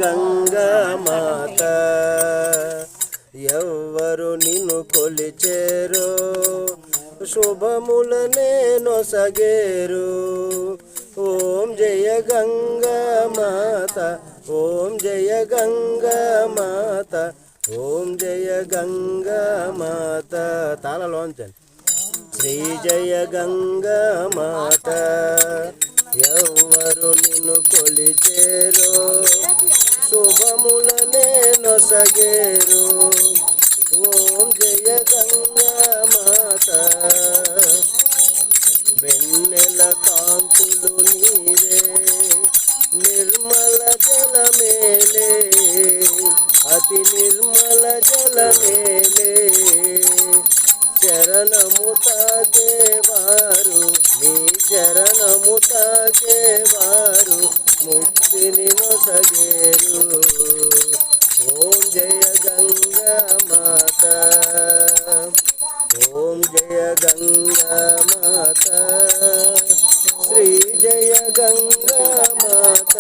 గంగా మాత ఎవ్వరు నిన్ను కొలిచేరో శుభములనే నొసగేరు. ఓం జయ గంగా మాత, ఓం జయ గంగా మాత, ఓం జయ గంగా మాత. తాళలోంచండి. శ్రీ జయ గంగా మాత ఎవ్వరు నిన్ను కొలిచేరో శుభములనే నొసగేరు. ఓం జయ గంగా మాత వెన్నెల కాంతులు నీవే నిర్మల జలమేలే అతి నిర్మల జలమేలే చరణము తాకేవారు నీ చరణము తాకేవారు ముక్తిని నొసగేరు. ఓం జయ గంగా మాత, ఓం జయ గంగా మాత, శ్రీ జయ గంగా మాత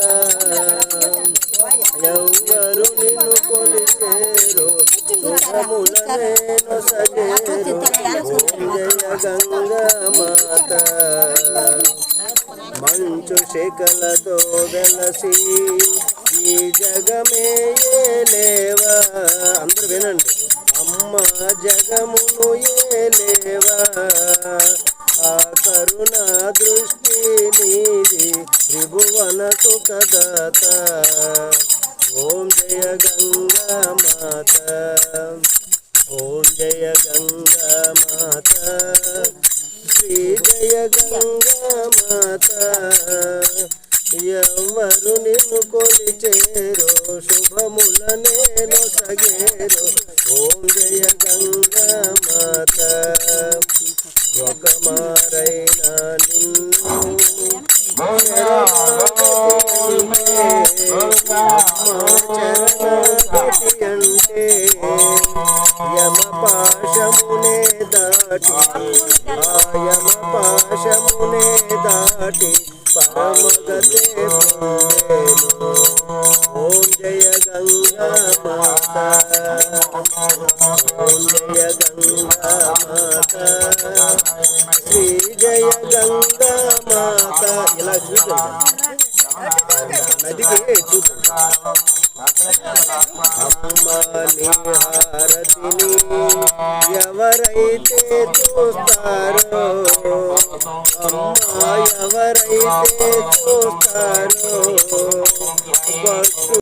ఎవ్వరు నిన్ను కొలిచేరో శుభములనే నొసగేరు. ఓం జయ గంగా మాత మంచు శిఖలతో వెలసి ఈ జగమే ఏలేవా. అందరూ వినండి. అమ్మ జగమును ఏలేవా ఆ కరుణా దృష్టి నీది త్రిభువన సుఖదాత. ఓం జయ గంగా మాత, ఓం జయ గంగా మాత, శ్రీ జయ గంగా మాత ఎవ్వరు నిన్ను కొలిచేరో శుభములనే నొసగేరో. ఓం జయ గంగా మాత ఒక మారైనా నిన్ను చరణగతి అంటే యమ పాశమునే దాటి యమ పాశమునే దాటి పరమగతే పొందేను. ఓం జయ గంగా మాత, ఓం జయ గంగా మాత, శ్రీ జయ గంగా మాత. ఇలా చూడండి, నదికి చూడండి. అమ్మ నీ హారతిని ఎవరైతే చూస్తారో, అమ్మ ఎవరైతే చూస్తారో